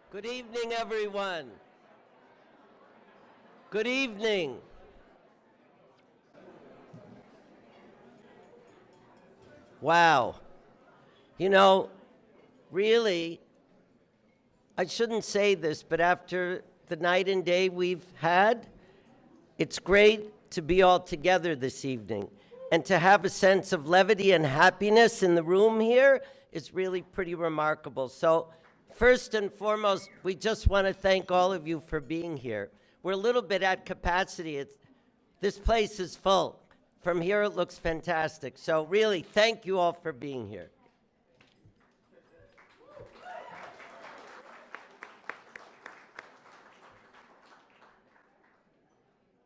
Good evening, everyone. Good evening. Wow. You know, really, I shouldn't say this, but after the night and day we've had, it's great to be all together this evening. And to have a sense of levity and happiness in the room here is really pretty remarkable. So, first and foremost, we just want to thank all of you for being here. We're a little bit at capacity. This place is full. From here, it looks fantastic. So really, thank you all for being here.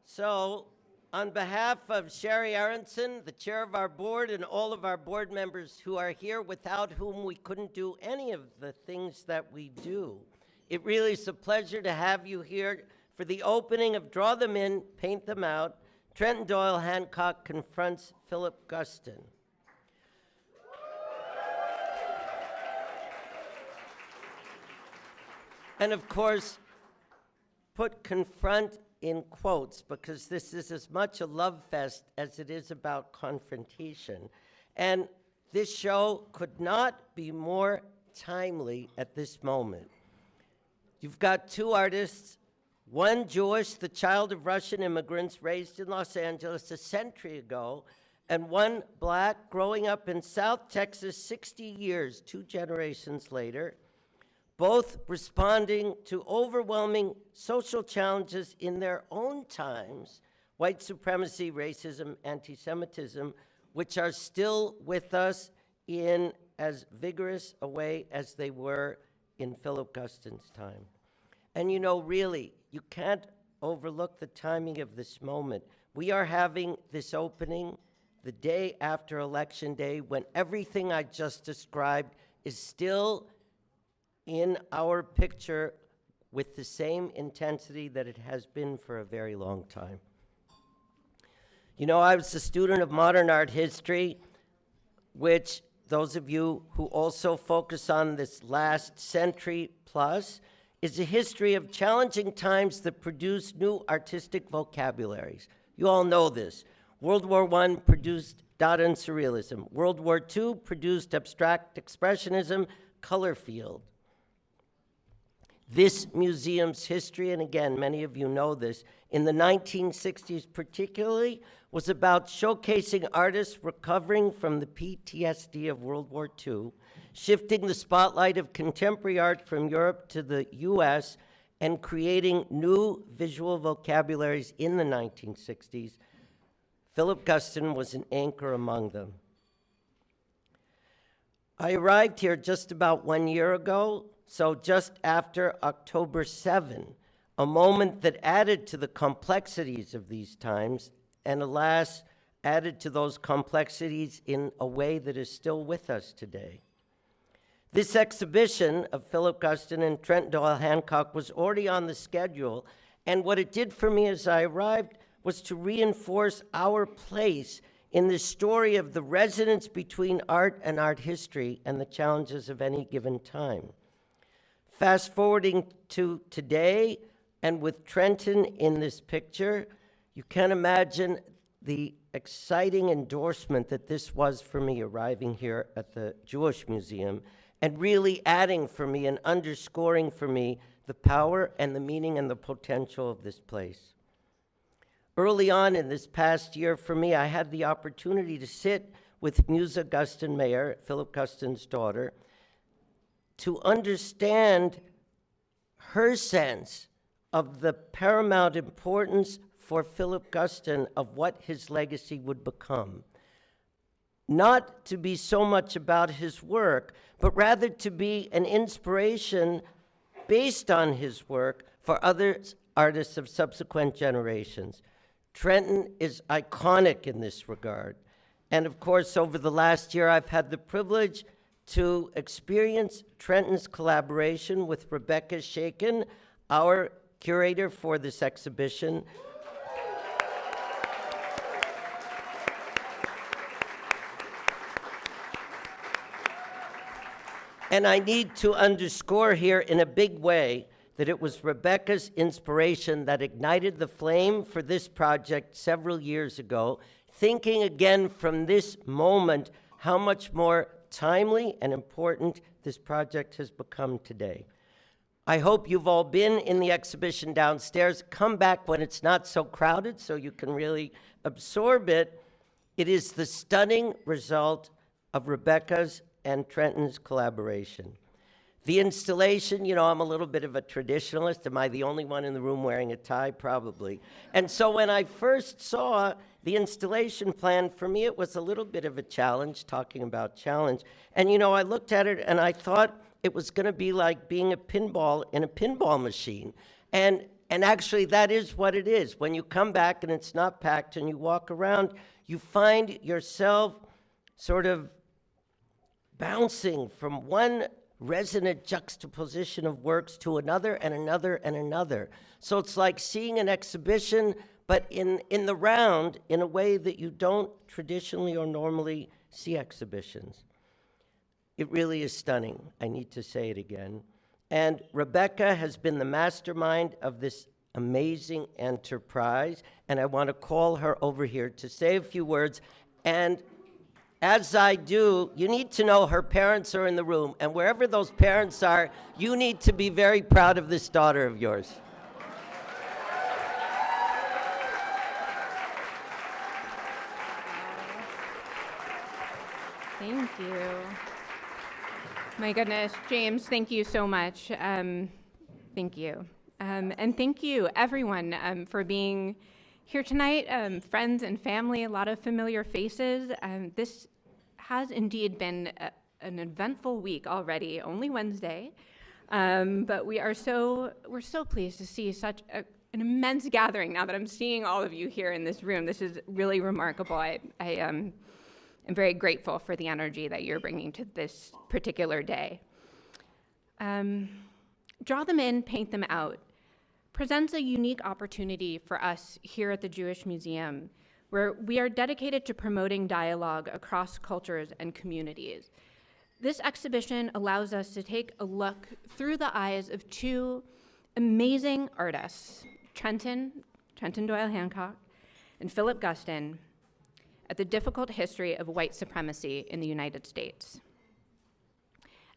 So, on behalf of Sherry Aronson, the chair of our board, and all of our board members who are here, without whom we couldn't do any of the things that we do, it really is a pleasure to have you here for the opening of Draw Them In, Paint Them Out, Trenton Doyle Hancock Confronts Philip Guston. And of course, put confront in quotes, because this is as much a love fest as it is about confrontation. And this show could not be more timely at this moment. You've got two artists, one Jewish, the child of Russian immigrants raised in Los Angeles a century ago, and one black growing up in South Texas 60 years, 2 generations later, both responding to overwhelming social challenges in their own times, white supremacy, racism, anti-Semitism, which are still with us in as vigorous a way as they were in Philip Guston's time. And you know, really, you can't overlook the timing of this moment. We are having this opening the day after Election Day, when everything I just described is still in our picture with the same intensity that it has been for a very long time. You know, I was a student of modern art history, which those of you who also focus on this last century plus is a history of challenging times that produce new artistic vocabularies. You all know this. World War I produced Dada and Surrealism. World War II produced abstract expressionism, color field. This museum's history, and again, many of you know this, in the 1960s particularly, was about showcasing artists recovering from the PTSD of World War II, shifting the spotlight of contemporary art from Europe to the US, and creating new visual vocabularies in the 1960s. Philip Guston was an anchor among them. I arrived here just about 1 year ago, so just after October 7, a moment that added to the complexities of these times, and alas, added to those complexities in a way that is still with us today. This exhibition of Philip Guston and Trenton Doyle Hancock was already on the schedule, and what it did for me as I arrived was to reinforce our place in the story of the resonance between art and art history and the challenges of any given time. Fast forwarding to today, and with Trenton in this picture, you can imagine the exciting endorsement that this was for me arriving here at the Jewish Museum, and really adding for me and underscoring for me the power and the meaning and the potential of this place. Early on in this past year for me, I had the opportunity to sit with Musa Guston Mayer, Philip Guston's daughter, to understand her sense of the paramount importance for Philip Guston of what his legacy would become. Not to be so much about his work, but rather to be an inspiration based on his work for other artists of subsequent generations. Trenton is iconic in this regard. And of course, over the last year, I've had the privilege to experience Trenton's collaboration with Rebecca Shaykin, our curator for this exhibition. And I need to underscore here in a big way that it was Rebecca's inspiration that ignited the flame for this project several years ago, thinking again from this moment how much more timely and important this project has become today. I hope you've all been in the exhibition downstairs. Come back when it's not so crowded so you can really absorb it. It is the stunning result of Rebecca's and Trenton's collaboration. The installation, you know, I'm a little bit of a traditionalist. Am I the only one in the room wearing a tie? Probably. And so when I first saw the installation plan, for me it was a little bit of a challenge, talking about challenge. And you know, I looked at it and I thought it was going to be like being a pinball in a pinball machine. And actually that is what it is. When you come back and it's not packed and you walk around, you find yourself sort of bouncing from one resonant juxtaposition of works to another and another and another. So it's like seeing an exhibition, but in the round, in a way that you don't traditionally or normally see exhibitions. It really is stunning. I need to say it again. And Rebecca has been the mastermind of this amazing enterprise, and I want to call her over here to say a few words. And as I do, you need to know her parents are in the room, and wherever those parents are, you need to be very proud of this daughter of yours. Thank you. My goodness, James, thank you so much. Thank you. And thank you, everyone, for being here tonight, friends and family, a lot of familiar faces. This has indeed been an eventful week already, only Wednesday, but we're so pleased to see such an immense gathering now that I'm seeing all of you here in this room. This is really remarkable. I am very grateful for the energy that you're bringing to this particular day. Draw Them In, Paint Them Out presents a unique opportunity for us here at the Jewish Museum, where we are dedicated to promoting dialogue across cultures and communities. This exhibition allows us to take a look through the eyes of two amazing artists, Trenton Doyle Hancock and Philip Guston, at the difficult history of white supremacy in the United States.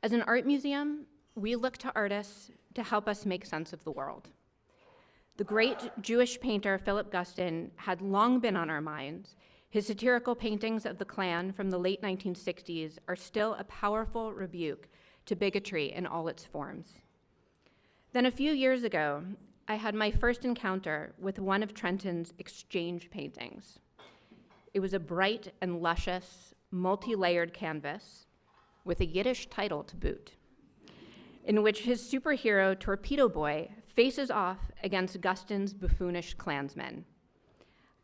As an art museum, we look to artists to help us make sense of the world. The great Jewish painter Philip Guston had long been on our minds. His satirical paintings of the Klan from the late 1960s are still a powerful rebuke to bigotry in all its forms. Then a few years ago, I had my first encounter with one of Trenton's exchange paintings. It was a bright and luscious, multi-layered canvas with a Yiddish title to boot, in which his superhero Torpedo Boy faces off against Guston's buffoonish Klansmen.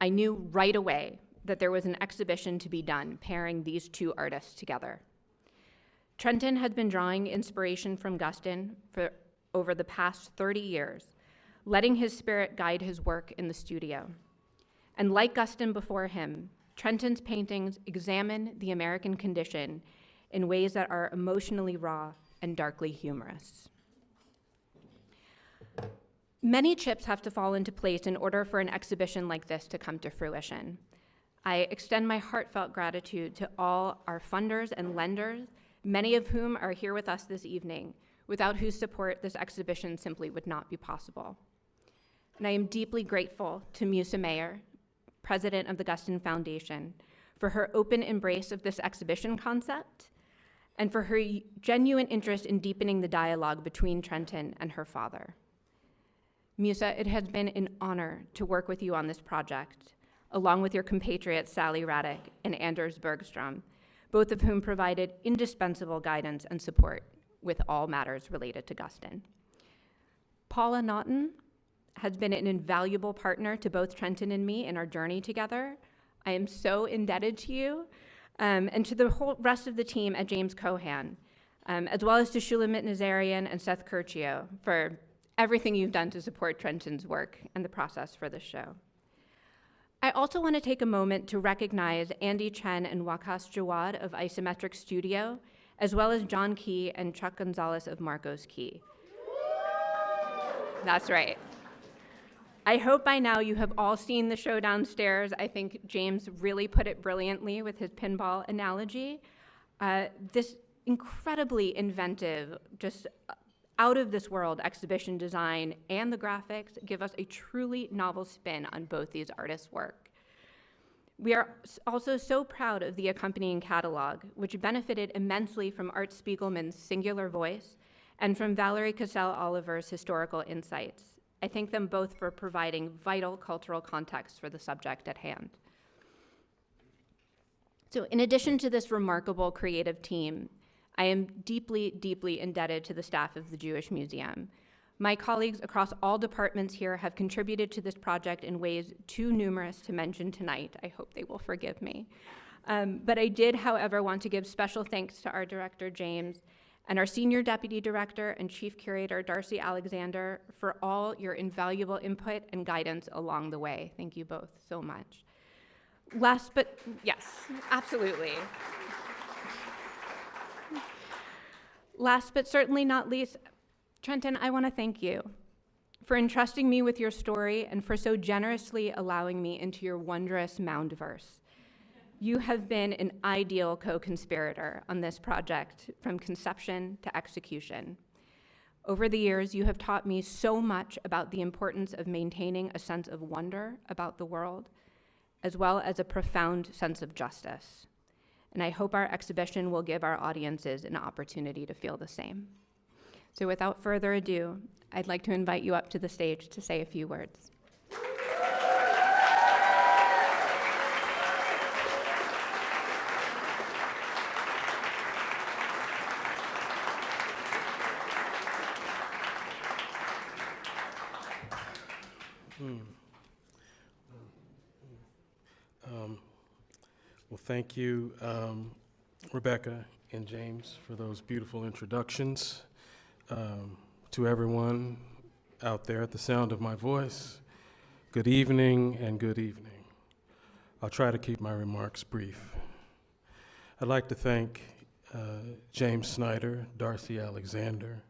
I knew right away that there was an exhibition to be done pairing these two artists together. Trenton had been drawing inspiration from Guston for over the past 30 years, letting his spirit guide his work in the studio. And like Guston before him, Trenton's paintings examine the American condition in ways that are emotionally raw and darkly humorous. Many chips have to fall into place in order for an exhibition like this to come to fruition. I extend my heartfelt gratitude to all our funders and lenders, many of whom are here with us this evening, without whose support this exhibition simply would not be possible. And I am deeply grateful to Musa Mayer, president of the Guston Foundation, for her open embrace of this exhibition concept and for her genuine interest in deepening the dialogue between Trenton and her father. Musa, it has been an honor to work with you on this project, along with your compatriots Sally Raddick and Anders Bergstrom, both of whom provided indispensable guidance and support with all matters related to Guston. Paula Naughton has been an invaluable partner to both Trenton and me in our journey together. I am so indebted to you, and to the whole rest of the team at James Cohan, as well as to Shulamit Nazarian and Seth Curcio for everything you've done to support Trenton's work and the process for this show. I also want to take a moment to recognize Andy Chen and Wakas Jawad of Isometric Studio, as well as John Key and Chuck Gonzalez of Marcos Key. That's right. I hope by now you have all seen the show downstairs. I think James really put it brilliantly with his pinball analogy. This incredibly inventive, just out of this world exhibition design and the graphics give us a truly novel spin on both these artists' work. We are also so proud of the accompanying catalog, which benefited immensely from Art Spiegelman's singular voice and from Valerie Cassell-Oliver's historical insights. I thank them both for providing vital cultural context for the subject at hand. So in addition to this remarkable creative team, I am deeply, deeply indebted to the staff of the Jewish Museum. My colleagues across all departments here have contributed to this project in ways too numerous to mention tonight. I hope they will forgive me. But I did, however, want to give special thanks to our director, James, and our Senior Deputy Director and Chief Curator, Darcy Alexander, for all your invaluable input and guidance along the way. Thank you both so much. Yes, absolutely. Last but certainly not least, Trenton, I want to thank you for entrusting me with your story and for so generously allowing me into your wondrous Moundverse. You have been an ideal co-conspirator on this project from conception to execution. Over the years, you have taught me so much about the importance of maintaining a sense of wonder about the world, as well as a profound sense of justice. And I hope our exhibition will give our audiences an opportunity to feel the same. So without further ado, I'd like to invite you up to the stage to say a few words. Well, thank you, Rebecca and James, for those beautiful introductions. To everyone out there at the sound of my voice, good evening and good evening. I'll try to keep my remarks brief. I'd like to thank James Snyder, Darcy Alexander,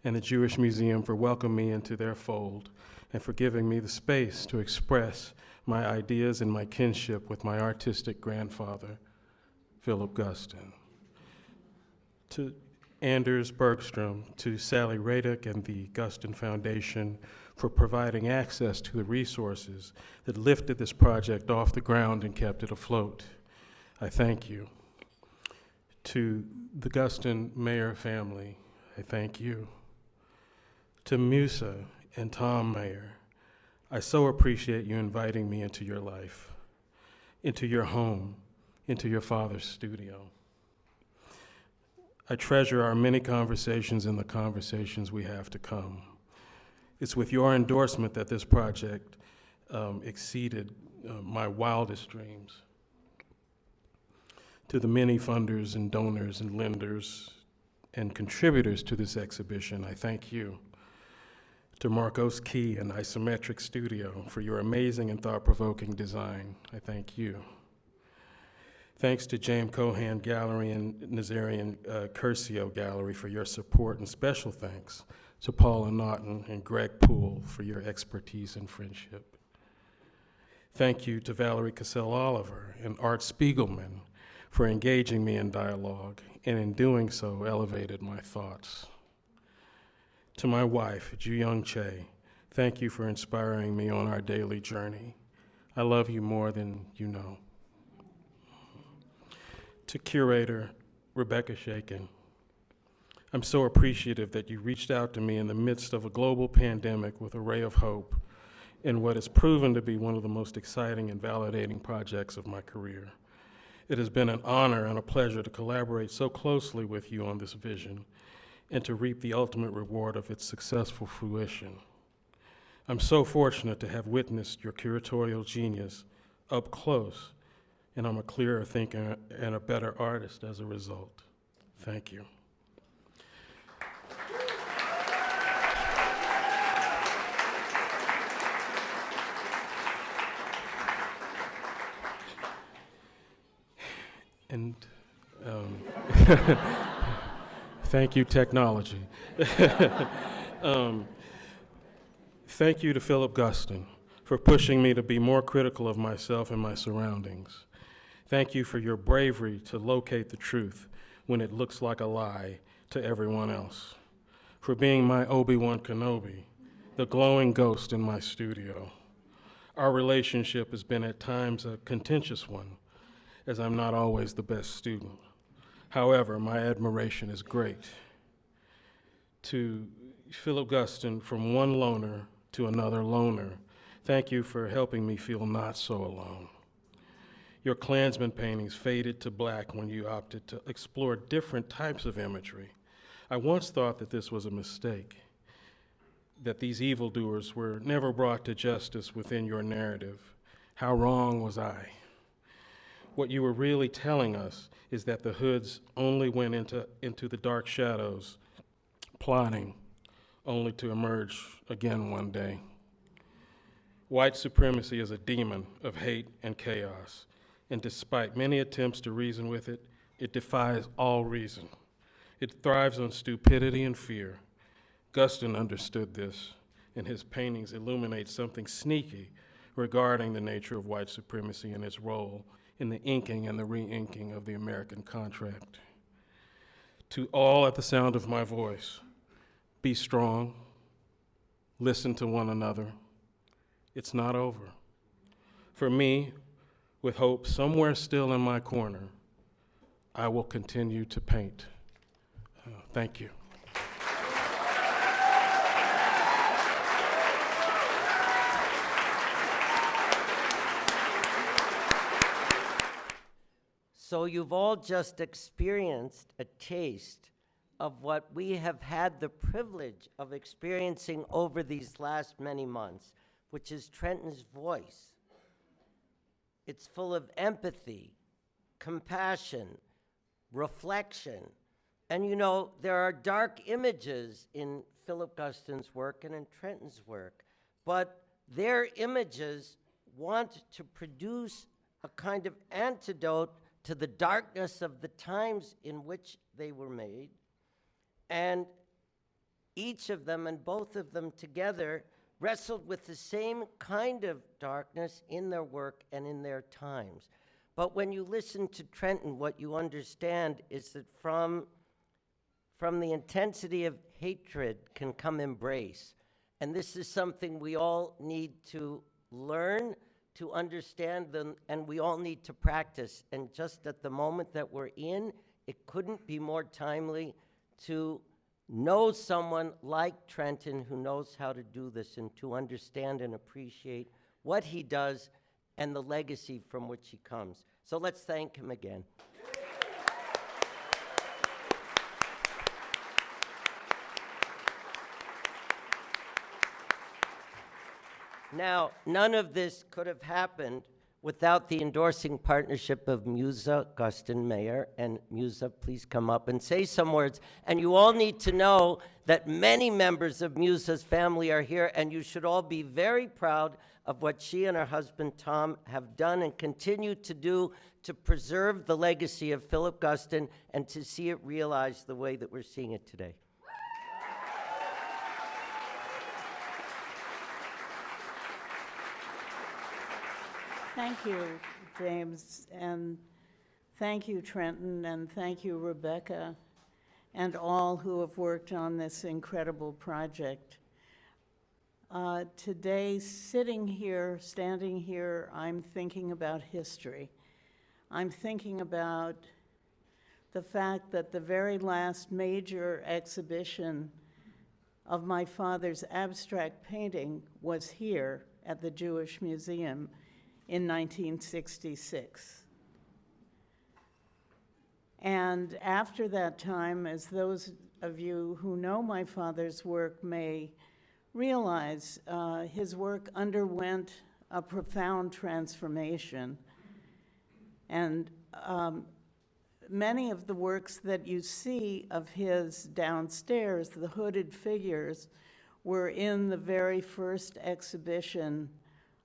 and the Jewish Museum for welcoming me into their fold and for giving me the space to express my ideas and my kinship with my artistic grandfather, Philip Guston. To Anders Bergstrom, to Sally Radick and the Guston Foundation for providing access to the resources that lifted this project off the ground and kept it afloat. I thank you. To the Guston Mayer family, I thank you. To Musa and Tom Mayer, I so appreciate you inviting me into your life, into your home, into your father's studio. I treasure our many conversations and the conversations we have to come. It's with your endorsement that this project exceeded my wildest dreams. To the many funders and donors and lenders and contributors to this exhibition, I thank you. To Marcos Key and Isometric Studio for your amazing and thought-provoking design, I thank you. Thanks to James Cohan Gallery and Nazarian Curcio Gallery for your support, and special thanks to Paula Naughton and Greg Poole for your expertise and friendship. Thank you to Valerie Cassell-Oliver and Art Spiegelman for engaging me in dialogue, and in doing so, elevated my thoughts. To my wife, Ju-Young Che, thank you for inspiring me on our daily journey. I love you more than you know. To Curator Rebecca Shaykin, I'm so appreciative that you reached out to me in the midst of a global pandemic with a ray of hope in what has proven to be one of the most exciting and validating projects of my career. It has been an honor and a pleasure to collaborate so closely with you on this vision and to reap the ultimate reward of its successful fruition. I'm so fortunate to have witnessed your curatorial genius up close, and I'm a clearer thinker and a better artist as a result. Thank you. And Thank you, technology. Thank you to Philip Guston for pushing me to be more critical of myself and my surroundings. Thank you for your bravery to locate the truth when it looks like a lie to everyone else. For being my Obi-Wan Kenobi, the glowing ghost in my studio. Our relationship has been at times a contentious one, as I'm not always the best student. However, my admiration is great. To Philip Guston, from one loner to another loner, thank you for helping me feel not so alone. Your Klansman paintings faded to black when you opted to explore different types of imagery. I once thought that this was a mistake, that these evildoers were never brought to justice within your narrative. How wrong was I? What you were really telling us is that the hoods only went into the dark shadows, plotting, only to emerge again one day. White supremacy is a demon of hate and chaos, and despite many attempts to reason with it, it defies all reason. It thrives on stupidity and fear. Guston understood this, and his paintings illuminate something sneaky regarding the nature of white supremacy and its role in the inking and the re-inking of the American contract. To all at the sound of my voice, be strong, listen to one another. It's not over. For me, with hope somewhere still in my corner, I will continue to paint. Thank you. So you've all just experienced a taste of what we have had the privilege of experiencing over these last many months, which is Trenton's voice. It's full of empathy, compassion, reflection. And you know, there are dark images in Philip Guston's work and in Trenton's work, but their images want to produce a kind of antidote to the darkness of the times in which they were made. And each of them and both of them together wrestled with the same kind of darkness in their work and in their times. But when you listen to Trenton, what you understand is that from the intensity of hatred can come embrace. And this is something we all need to learn, to understand them, and we all need to practice. And just at the moment that we're in, it couldn't be more timely to know someone like Trenton who knows how to do this and to understand and appreciate what he does and the legacy from which he comes. So let's thank him again. Now, none of this could have happened without the endorsing partnership of Musa, Guston, Mayor, and Musa, please come up and say some words. And you all need to know that many members of Musa's family are here, and you should all be very proud of what she and her husband, Tom, have done and continue to do to preserve the legacy of Philip Guston and to see it realized the way that we're seeing it today. Thank you, James, and thank you, Trenton, and thank you, Rebecca, and all who have worked on this incredible project. Today, sitting here, standing here, I'm thinking about history. I'm thinking about the fact that the very last major exhibition of my father's abstract painting was here at the Jewish Museum in 1966. And after that time, as those of you who know my father's work may realize, his work underwent a profound transformation. And many of the works that you see of his downstairs, the hooded figures, were in the very first exhibition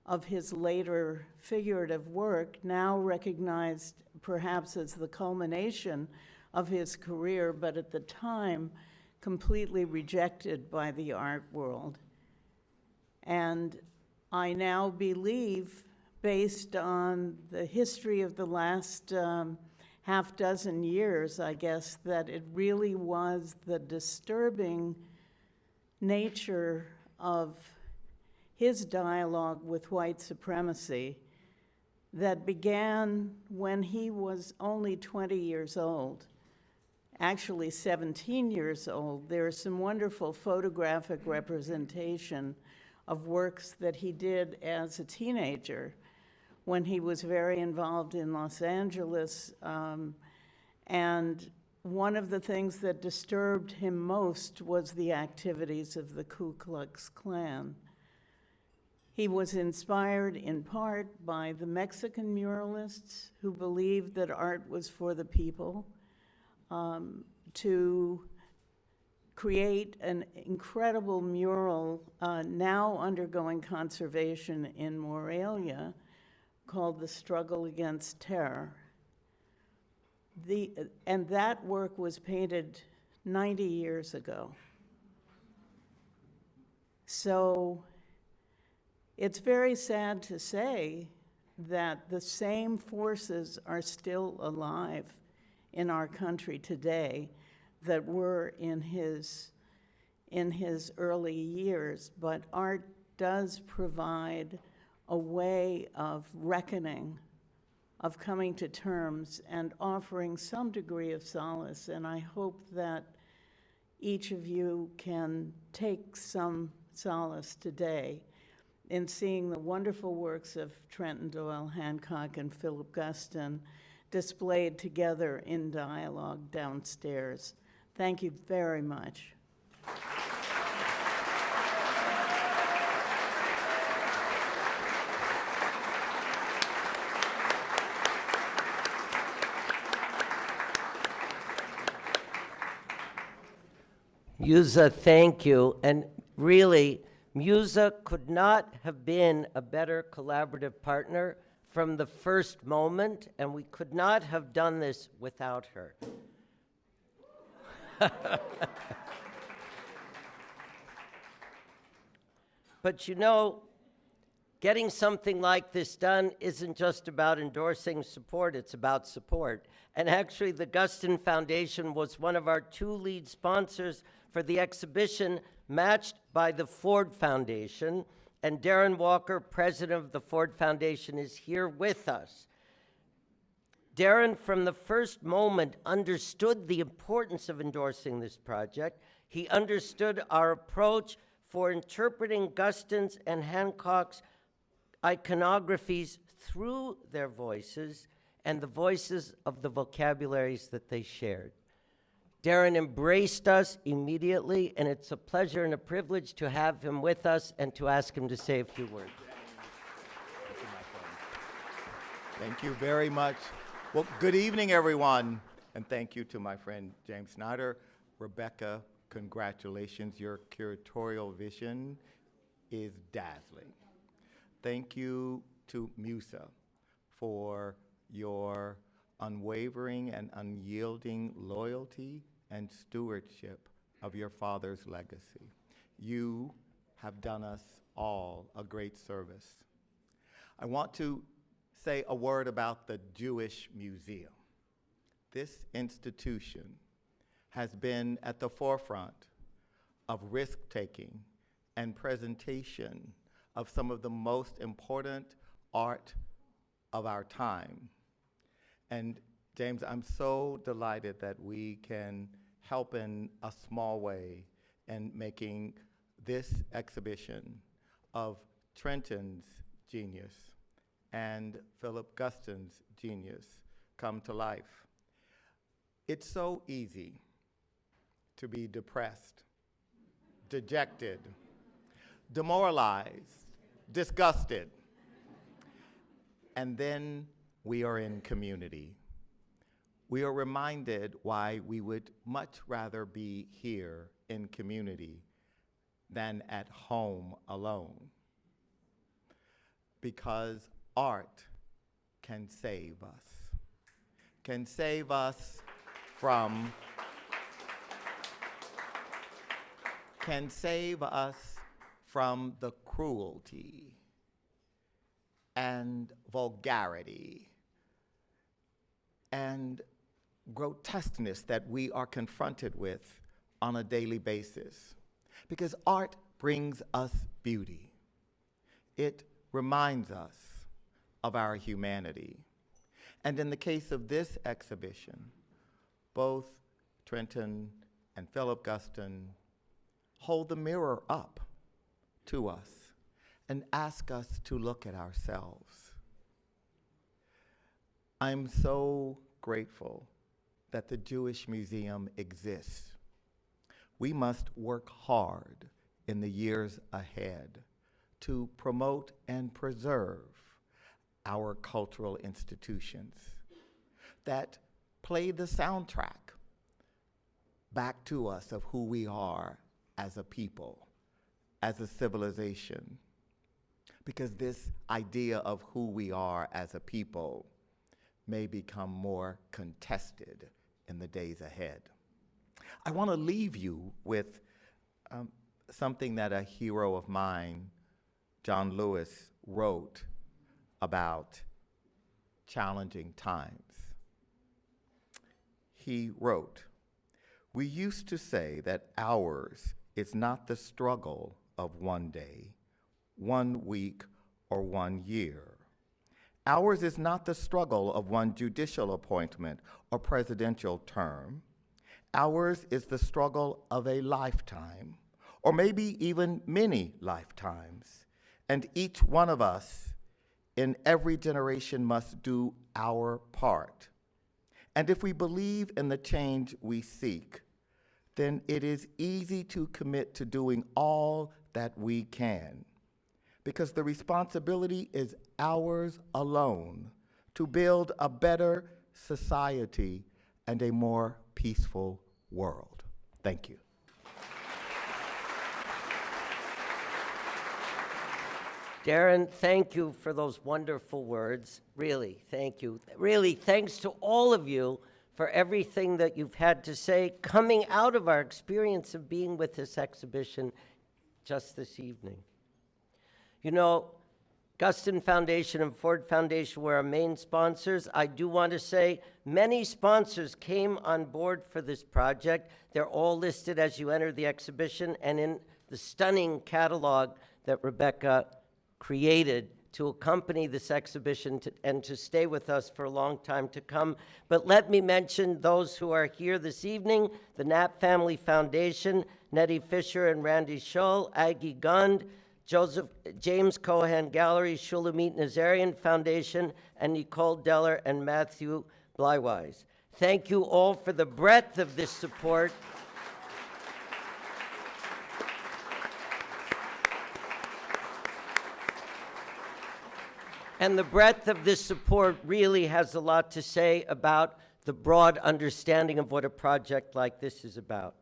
of his later figurative work, now recognized perhaps as the culmination of his career, but at the time, completely rejected by the art world. And I now believe, based on the history of the last half dozen years, I guess, that it really was the disturbing nature of his dialogue with white supremacy that began when he was only 20 years old, actually 17 years old. There's some wonderful photographic representation of works that he did as a teenager when he was very involved in Los Angeles. And one of the things that disturbed him most was the activities of the Ku Klux Klan. He was inspired in part by the Mexican muralists who believed that art was for the people, to create an incredible mural now undergoing conservation in Morelia called The Struggle Against Terror. And that work was painted 90 years ago. So it's very sad to say that the same forces are still alive in our country today that were in his early years, but art does provide a way of reckoning, of coming to terms and offering some degree of solace. And I hope that each of you can take some solace today in seeing the wonderful works of Trenton Doyle Hancock and Philip Guston displayed together in dialogue downstairs. Thank you very much. Musa, thank you. And really, Musa could not have been a better collaborative partner from the first moment, and we could not have done this without her. But you know, getting something like this done isn't just about endorsing support, it's about support. And actually, the Guston Foundation was one of our 2 lead sponsors for the exhibition, matched by the Ford Foundation. And Darren Walker, president of the Ford Foundation, is here with us. Darren, from the first moment, understood the importance of endorsing this project. He understood our approach for interpreting Guston's and Hancock's iconographies through their voices and the voices of the vocabularies that they shared. Darren embraced us immediately, and it's a pleasure and a privilege to have him with us and to ask him to say a few words. Thank you, my friend. Thank you very much. Well, good evening, everyone, and thank you to my friend James Snyder. Rebecca, congratulations. Your curatorial vision is dazzling. Thank you to Musa for your unwavering and unyielding loyalty and stewardship of your father's legacy. You have done us all a great service. I want to say a word about the Jewish Museum. This institution has been at the forefront of risk-taking and presentation of some of the most important art of our time. And James, I'm so delighted that we can help in a small way in making this exhibition of Trenton's genius and Philip Guston's genius come to life. It's so easy to be depressed, dejected, demoralized, disgusted, and then we are in community. We are reminded why we would much rather be here in community than at home alone. Because art can save us from, can save us from the cruelty and vulgarity and grotesqueness that we are confronted with on a daily basis. Because art brings us beauty. It reminds us of our humanity. And in the case of this exhibition, both Trenton and Philip Guston hold the mirror up to us and ask us to look at ourselves. I'm so grateful that the Jewish Museum exists. We must work hard in the years ahead to promote and preserve our cultural institutions that play the soundtrack back to us of who we are as a people, as a civilization. Because this idea of who we are as a people may become more contested in the days ahead. I want to leave you with something that a hero of mine, John Lewis, wrote about challenging times. He wrote, "We used to say that ours is not the struggle of one day, 1 week, or 1 year. Ours is not the struggle of one judicial appointment or presidential term. Ours is the struggle of a lifetime, or maybe even many lifetimes. And each one of us in every generation must do our part. And if we believe in the change we seek, then it is easy to commit to doing all that we can, because the responsibility is ours alone to build a better society and a more peaceful world." Thank you. Darren, thank you for those wonderful words. Really, thank you. Really, thanks to all of you for everything that you've had to say coming out of our experience of being with this exhibition just this evening. You know, Guston Foundation and Ford Foundation were our main sponsors. I do want to say many sponsors came on board for this project. They're all listed as you enter the exhibition and in the stunning catalog that Rebecca created to accompany this exhibition and to stay with us for a long time to come. But let me mention those who are here this evening: the Knapp Family Foundation, Nettie Fisher and Randy Schull, Aggie Gund, James Cohen Gallery, Shulamit Nazarian Foundation, and Nicole Deller and Matthew Blywise. Thank you all for the breadth of this support. And the breadth of this support really has a lot to say about the broad understanding of what a project like this is about.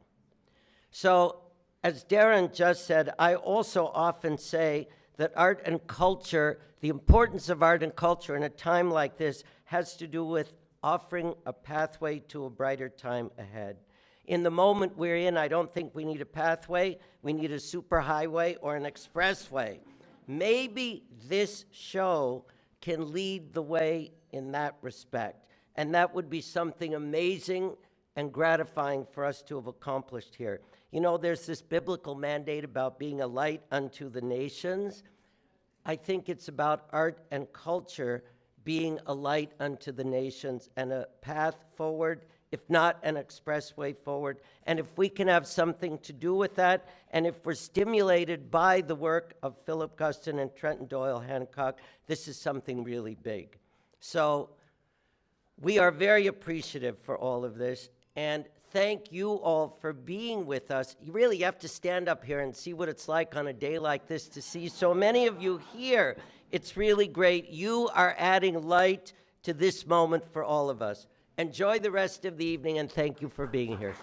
So, as Darren just said, I also often say that art and culture, the importance of art and culture in a time like this, has to do with offering a pathway to a brighter time ahead. In the moment we're in, I don't think we need a pathway. We need a superhighway or an expressway. Maybe this show can lead the way in that respect. And that would be something amazing and gratifying for us to have accomplished here. You know, there's this biblical mandate about being a light unto the nations. I think it's about art and culture being a light unto the nations and a path forward, if not an expressway forward. And if we can have something to do with that, and if we're stimulated by the work of Philip Guston and Trenton Doyle Hancock, this is something really big. So we are very appreciative for all of this, and thank you all for being with us. You really have to stand up here and see what it's like on a day like this to see so many of you here. It's really great. You are adding light to this moment for all of us. Enjoy the rest of the evening, and thank you for being here.